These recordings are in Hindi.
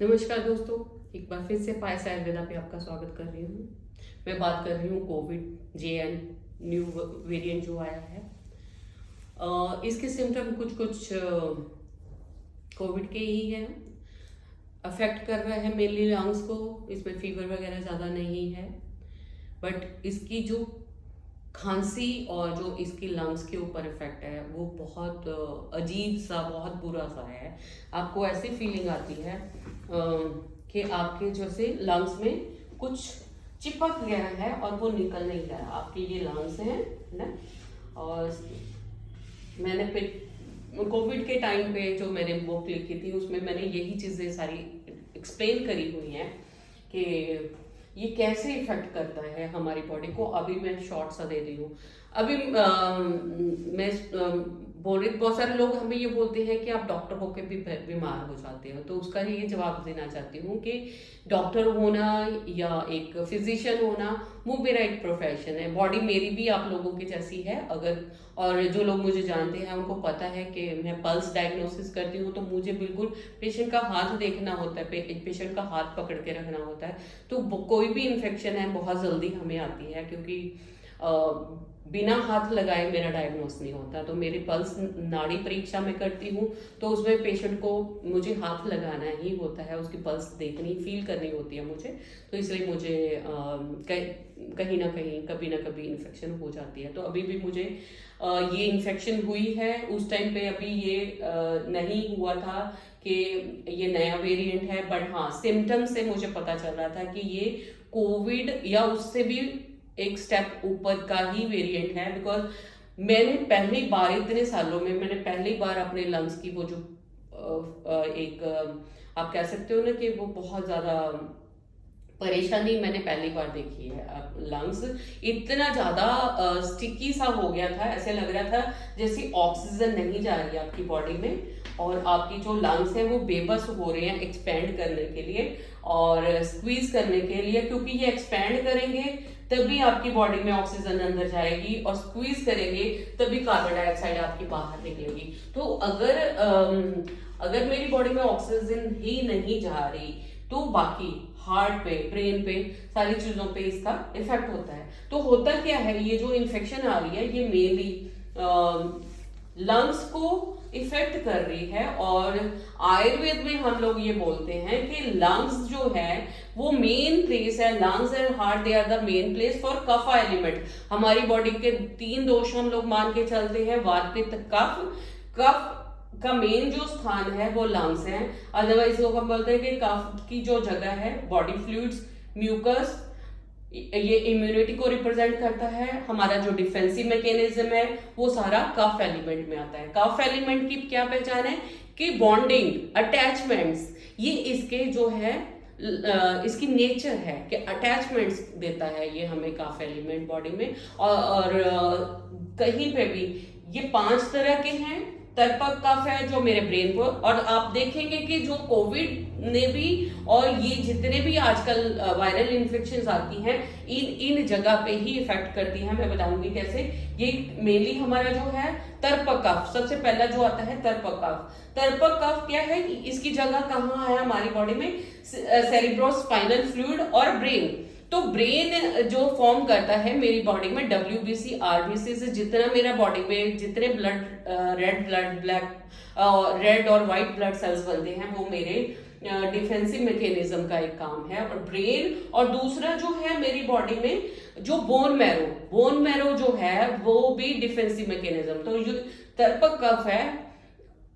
नमस्कार दोस्तों, एक बार फिर से पायस आयुर्वेदा पे आपका स्वागत कर रही हूँ। मैं बात कर रही हूँ कोविड JN न्यू वेरिएंट जो आया है। इसके सिम्टम कुछ कुछ कोविड के ही हैं। अफेक्ट कर रहा है मेनली लंग्स को। इसमें फीवर वगैरह ज़्यादा नहीं है, बट इसकी जो खांसी और जो इसकी लंग्स के ऊपर इफेक्ट है वो बहुत अजीब सा, बहुत बुरा सा है। आपको ऐसी फीलिंग आती है कि आपके जैसे लंग्स में कुछ चिपक गया है और वो निकल नहीं रहा। आपके ये लंग्स हैं ना। और मैंने कोविड के टाइम पे जो मैंने बुक लिखी थी उसमें मैंने यही चीज़ें सारी एक्सप्लेन करी हुई हैं कि ये कैसे इफेक्ट करता है हमारी बॉडी को। अभी मैं शॉर्ट सा दे रही हूँ। अभी मैं बोल रही, बहुत सारे लोग हमें ये बोलते हैं कि आप डॉक्टर होकर भी बीमार हो जाते हो, तो उसका ये जवाब देना चाहती हूँ कि डॉक्टर होना या एक फिजिशियन होना वो मेरा एक प्रोफेशन है। बॉडी मेरी भी आप लोगों की जैसी है। अगर और जो लोग मुझे जानते हैं उनको पता है कि मैं पल्स डायग्नोसिस करती हूँ, तो मुझे बिल्कुल पेशेंट का हाथ देखना होता है, पेशेंट का हाथ पकड़ के रखना होता है। तो कोई भी इन्फेक्शन है बहुत जल्दी हमें आती है, क्योंकि बिना हाथ लगाए मेरा डायग्नोस नहीं होता। तो मेरी पल्स नाड़ी परीक्षा में करती हूँ, तो उसमें पेशेंट को मुझे हाथ लगाना ही होता है, उसकी पल्स देखनी, फील करनी होती है मुझे। तो इसलिए मुझे कहीं ना कहीं कभी ना कभी इन्फेक्शन हो जाती है। तो अभी भी मुझे ये इन्फेक्शन हुई है। उस टाइम पे अभी ये नहीं हुआ था कि ये नया वेरिएंट है, बट हाँ सिम्टम से मुझे पता चल रहा था कि ये कोविड या उससे भी एक स्टेप ऊपर का ही वेरिएंट है। बिकॉज मैंने पहली बार इतने सालों में मैंने पहली बार अपने लंग्स की वो जो एक आप कह सकते हो ना कि वो बहुत ज्यादा परेशानी मैंने पहली बार देखी है। अब लंग्स इतना ज्यादा स्टिकी सा हो गया था, ऐसे लग रहा था जैसे ऑक्सीजन नहीं जा रही आपकी बॉडी में, और आपकी जो लंग्स हैं वो बेबस हो रहे हैं एक्सपैंड करने के लिए और स्क्वीज करने के लिए, क्योंकि ये एक्सपैंड करेंगे तभी आपकी बॉडी में ऑक्सीजन अंदर जाएगी, और स्क्वीज करेंगे तभी कार्बन डाइऑक्साइड आपकी बाहर निकलेगी। तो अगर मेरी बॉडी में ऑक्सीजन ही नहीं जा रही तो बाकी हार्ट पे, ब्रेन पे, सारी चीजों पे इसका इफेक्ट होता है। तो होता क्या है, ये जो इन्फेक्शन आ रही है ये मेनली लंग्स को इफेक्ट कर रही है। और आयुर्वेद में हम लोग ये बोलते हैं कि लंग्स जो है वो मेन प्लेस है। Lungs and heart they are the main place for kapha element. हमारी बॉडी के 3 दोष हम लोग मान के चलते हैं, वात, पित्त, कफ। कफ का मेन जो स्थान है वो लंग्स है। अदरवाइज लोग हम बोलते हैं कि कफ की जो जगह है बॉडी फ्लूइड्स, म्यूकस, ये इम्यूनिटी को रिप्रेजेंट करता है। हमारा जो डिफेंसिव मैकेनिज्म है वो सारा कफ एलिमेंट में आता है। कफ एलिमेंट की क्या पहचान है कि बॉन्डिंग, अटैचमेंट्स, ये इसके जो है इसकी नेचर है कि अटैचमेंट्स देता है ये हमें कफ एलिमेंट बॉडी में। और कहीं पे भी ये 5 तरह के हैं। तर्पक कफ है जो मेरे ब्रेन को, और आप देखेंगे कि जो कोविड ने भी और ये जितने भी आजकल वायरल इन्फेक्शंस आती हैं इन जगह पे ही इफेक्ट करती हैं। मैं बताऊंगी कैसे। ये मेनली हमारा जो है तर्पक कफ, सबसे पहला जो आता है तर्पक कफ। तर्पक कफ क्या है, इसकी जगह कहाँ है हमारी बॉडी में, सेरिब्रोस्पाइनल फ्लूइड और ब्रेन। तो ब्रेन जो फॉर्म करता है मेरी बॉडी में WBC RBC से, जितना मेरा बॉडी में जितने blood red blood black red और व्हाइट ब्लड सेल्स बनते हैं वो मेरे डिफेंसिव मैकेनिज्म का एक काम है। और ब्रेन, और दूसरा जो है मेरी बॉडी में जो बोन मैरो जो है वो भी डिफेंसिव मैकेनिज्म। तो जो तर्पक कफ है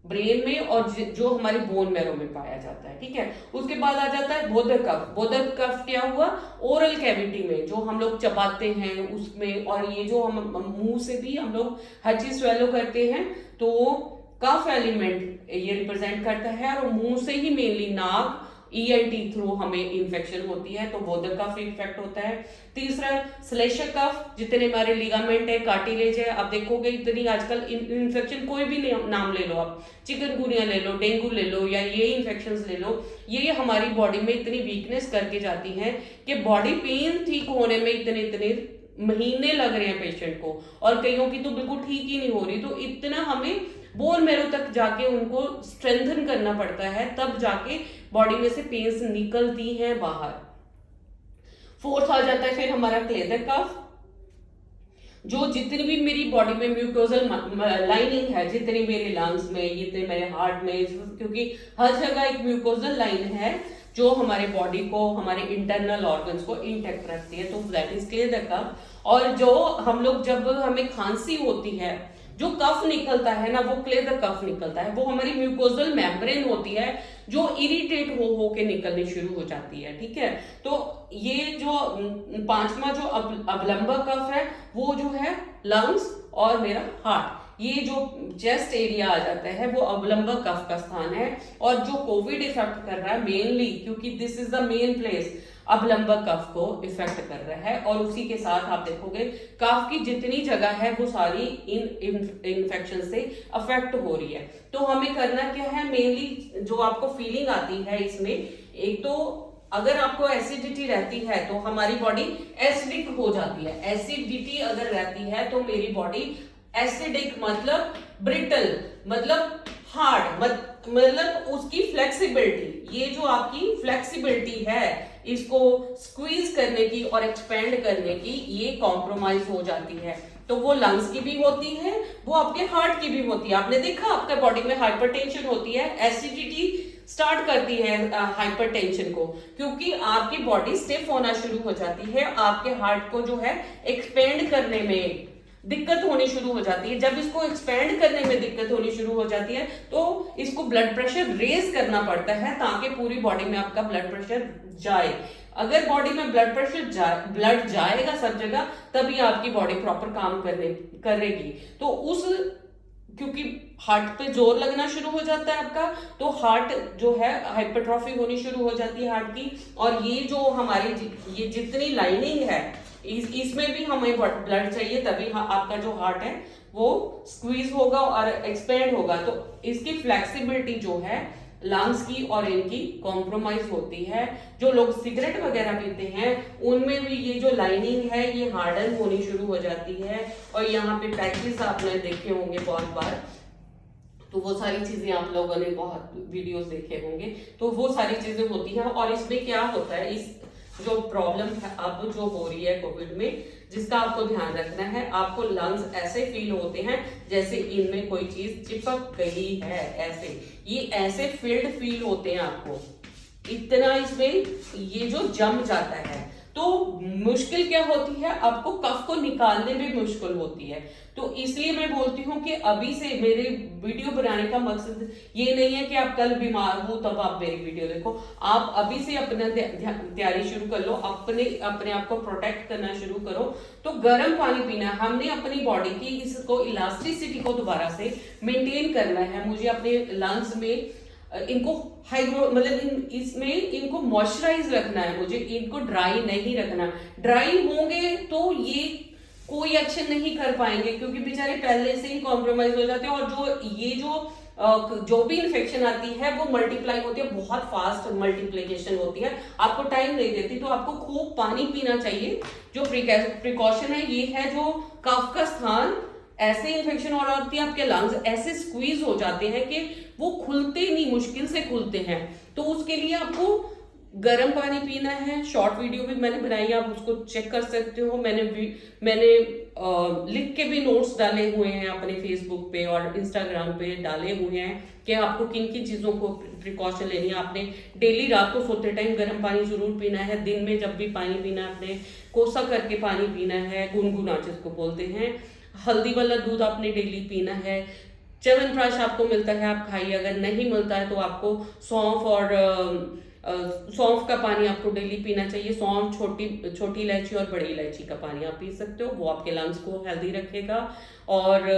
ब्रेन में और जो हमारे बोन मैरो में पाया जाता है, ठीक है। उसके बाद आ जाता है बोधक कफ। बोधक कफ क्या हुआ, ओरल कैविटी में जो हम लोग चबाते हैं उसमें, और ये जो हम मुंह से भी हम लोग हर चीज स्वेलो करते हैं, तो कफ एलिमेंट ये रिप्रेजेंट करता है। और मुंह से ही मेनली नाक, ENT थ्रू हमें इन्फेक्शन होती है, तो बोधक कफ इफेक्ट होता है। तीसरा श्लेष्मक कफ, जितने हमारे लिगामेंट है, कार्टिलेज है। आप देखोगे इतनी आजकल इन्फेक्शन, कोई भी नाम ले लो आप, चिकनगुनिया ले लो, डेंगू ले लो, या ये इन्फेक्शंस ले लो, ये हमारी बॉडी में इतनी वीकनेस करके जाती है कि बॉडी पेन ठीक होने में इतने महीने लग रहे हैं पेशेंट को, और कईयों की तो बिल्कुल ठीक ही नहीं हो रही। तो इतना हमें बोन मैरो तक जाके उनको स्ट्रेंथन करना पड़ता है, तब जाके बॉडी में से पेन्स निकलती हैं बाहर। फोर्थ आ जाता है फिर हमारा क्लेदर कफ, जो जितनी भी मेरी बॉडी में म्यूकोजल लाइनिंग है, जितनी मेरे लंग्स में, जितने मेरे हार्ट में, क्योंकि हर जगह एक म्यूकोजल लाइन है जो हमारे बॉडी को, हमारे इंटरनल ऑर्गन्स को इंटैक्ट रखती है, तो दैट इज क्लेदर कफ। और जो हम लोग, जब हमें खांसी होती है, जो कफ निकलता है ना, वो क्लेदर कफ निकलता है। वो हमारी म्यूकोजल मेम्ब्रेन होती है जो इरिटेट हो के निकलनी शुरू हो जाती है, ठीक है। तो ये जो पांचवा जो अवलंबक कफ है, वो जो है लंग्स और मेरा हार्ट, ये जो चेस्ट एरिया आ जाता है, वो अवलंबक कफ का स्थान है। और जो कोविड इफेक्ट कर रहा है मेनली, क्योंकि this is the main place, अवलंबक कफ को इफेक्ट कर रहा है। और उसी के साथ आप देखोगे कफ की जितनी जगह है वो सारी इन इन्फेक्शन से अफेक्ट हो रही है। तो हमें करना क्या है, मेनली जो आपको फीलिंग आती है इसमें, एक तो अगर आपको एसिडिटी रहती है तो हमारी बॉडी एसिडिक हो जाती है। एसिडिटी अगर रहती है तो मेरी बॉडी एसिडिक मतलब ब्रिटल, मतलब हार्ड, मतलब उसकी फ्लेक्सिबिलिटी, ये जो आपकी फ्लेक्सिबिलिटी है इसको स्क्वीज करने की और एक्सपेंड करने की, ये कॉम्प्रोमाइज हो जाती है। तो वो लंग्स की भी होती है, वो आपके हार्ट की भी होती है। आपने देखा आपका बॉडी में हाइपरटेंशन होती है, एसिडिटी स्टार्ट करती है हाइपरटेंशन को, क्योंकि आपकी बॉडी स्टिफ होना शुरू हो जाती है, आपके हार्ट को जो है एक्सपेंड करने में दिक्कत होनी शुरू हो जाती है। जब इसको एक्सपेंड करने में दिक्कत होनी शुरू हो जाती है तो इसको ब्लड प्रेशर रेज करना पड़ता है ताकि पूरी बॉडी में आपका ब्लड प्रेशर जाए। अगर बॉडी में ब्लड प्रेशर ब्लड जाएगा सब जगह, तभी आपकी बॉडी प्रॉपर काम करेगी। तो उस, क्योंकि हार्ट पे जोर लगना शुरू हो जाता है आपका, तो हार्ट जो है हाइपरट्रॉफी होनी शुरू हो जाती है हार्ट की। और ये जो हमारी ये जितनी लाइनिंग है, इसमें भी हमें ब्लड चाहिए, तभी आपका जो हार्ट है वो स्क्वीज होगा और एक्सपेंड होगा। तो इसकी फ्लेक्सिबिलिटी जो है लंग्स की और इनकी कॉम्प्रोमाइज होती है। जो लोग सिगरेट वगैरह पीते हैं उनमें भी ये जो लाइनिंग है ये हार्डन होनी शुरू हो जाती है। और यहाँ पे पैचेस आपने देखे होंगे बहुत बार, तो वो सारी चीजें आप लोगों ने बहुत वीडियोस देखे होंगे, तो वो सारी चीजें होती हैं। और इसमें क्या होता है, इस जो प्रॉब्लम अब जो हो रही है कोविड में, जिसका आपको ध्यान रखना है, आपको लंग्स ऐसे फील होते हैं जैसे इनमें कोई चीज चिपक गई है, ऐसे ये ऐसे फिल्ड फील होते हैं आपको, इतना इसमें ये जो जम जाता है। तो मुश्किल क्या होती है, आपको कफ को निकालने में मुश्किल होती है। तो इसलिए मैं बोलती हूँ कि अभी से मेरे वीडियो बनाने का मकसद ये नहीं है कि आप कल बीमार हो तब आप मेरी वीडियो देखो। आप अभी से अपना तैयारी शुरू कर लो, अपने आप को प्रोटेक्ट करना शुरू करो। तो गर्म पानी पीना, हमने अपनी बॉडी की इसको इलास्टिसिटी को दोबारा से मेंटेन करना है। मुझे अपने लंग्स में इनको हाइड्रो मतलब इसमें इनको मॉइस्चराइज रखना है, मुझे इनको ड्राई नहीं रखना। ड्राई होंगे तो ये कोई एक्शन नहीं कर पाएंगे, क्योंकि बेचारे पहले से ही कॉम्प्रोमाइज हो जाते हैं। और जो भी इन्फेक्शन आती है वो मल्टीप्लाई होती है, बहुत फास्ट मल्टीप्लिकेशन होती है, आपको टाइम नहीं देती। तो आपको खूब पानी पीना चाहिए। जो प्रिकॉशन है ये है, जो कफ का स्थान ऐसे इन्फेक्शन हो रही है, आपके लंग्स ऐसे स्क्वीज हो जाते हैं कि वो खुलते नहीं, मुश्किल से खुलते हैं। तो उसके लिए आपको गर्म पानी पीना है। शॉर्ट वीडियो भी मैंने बनाई है, आप उसको चेक कर सकते हो। मैंने लिख के भी नोट्स डाले हुए हैं अपने फेसबुक पे और इंस्टाग्राम पे डाले हुए हैं कि आपको किन किन चीजों को प्रिकॉशन लेनी है। आपने डेली रात को सोते टाइम गर्म पानी जरूर पीना है। दिन में जब भी पानी पीना है आपने कोसा करके पानी पीना है, गुनगुना जिसको बोलते हैं। हल्दी वाला दूध आपने डेली पीना है। च्यवनप्राश आपको मिलता है आप खाइए, अगर नहीं मिलता है तो आपको सौंफ का पानी आपको डेली पीना चाहिए। सौंफ, छोटी इलायची और बड़ी इलायची का पानी आप पी सकते हो, वो आपके लंग्स को हेल्दी रखेगा। और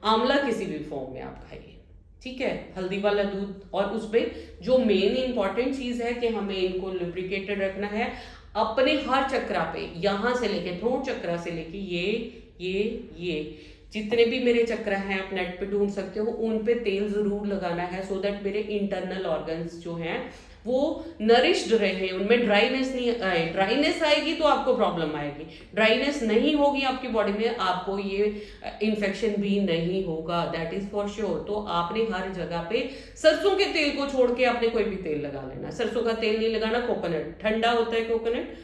आंवला किसी भी फॉर्म में आप खाइए, ठीक है, हल्दी वाला दूध। और उसमें जो मेन इंपॉर्टेंट चीज है कि हमें इनको लुब्रिकेटेड रखना है अपने हर चक्रा पे, यहां से लेके थ्रोट चक्रा से लेके ये जितने भी मेरे चक्र हैं आप नेट पे ढूंढ सकते हो, उन पे तेल जरूर लगाना है, सो दैट मेरे इंटरनल ऑर्गन्स जो हैं वो नरिश्ड रहे, उनमें ड्राइनेस नहीं आए। ड्राइनेस आएगी तो आपको प्रॉब्लम आएगी, ड्राइनेस नहीं होगी आपकी बॉडी में, आपको ये इन्फेक्शन भी नहीं होगा, दैट इज फॉर श्योर। तो आपने हर जगह पे सरसों के तेल को छोड़ के आपने कोई भी तेल लगा लेना। सरसों का तेल नहीं लगाना, कोकोनट ठंडा होता है, कोकोनट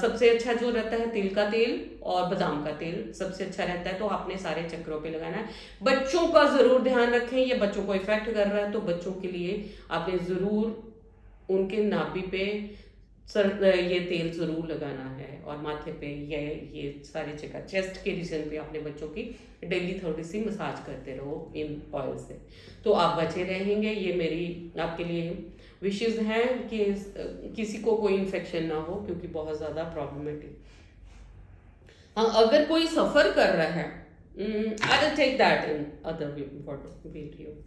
सबसे अच्छा जो रहता है, तिल का तेल और बादाम का तेल सबसे अच्छा रहता है, तो आपने सारे चक्रों पे लगाना है। बच्चों का जरूर ध्यान रखें, ये बच्चों को इफेक्ट कर रहा है, तो बच्चों के लिए आपने जरूर उनके नाभि पे ये तेल जरूर लगाना है, और माथे पे ये सारे जगह चेस्ट के रीजन पे अपने बच्चों की डेली थोड़ी सी मसाज करते रहो इन ऑयल से, तो आप बचे रहेंगे। ये मेरी आपके लिए विशेष हैं कि किसी को कोई इन्फेक्शन ना हो, क्योंकि बहुत ज़्यादा प्रॉब्लमेटिक। हाँ, अगर कोई सफ़र कर रहा है, I will take that in other video.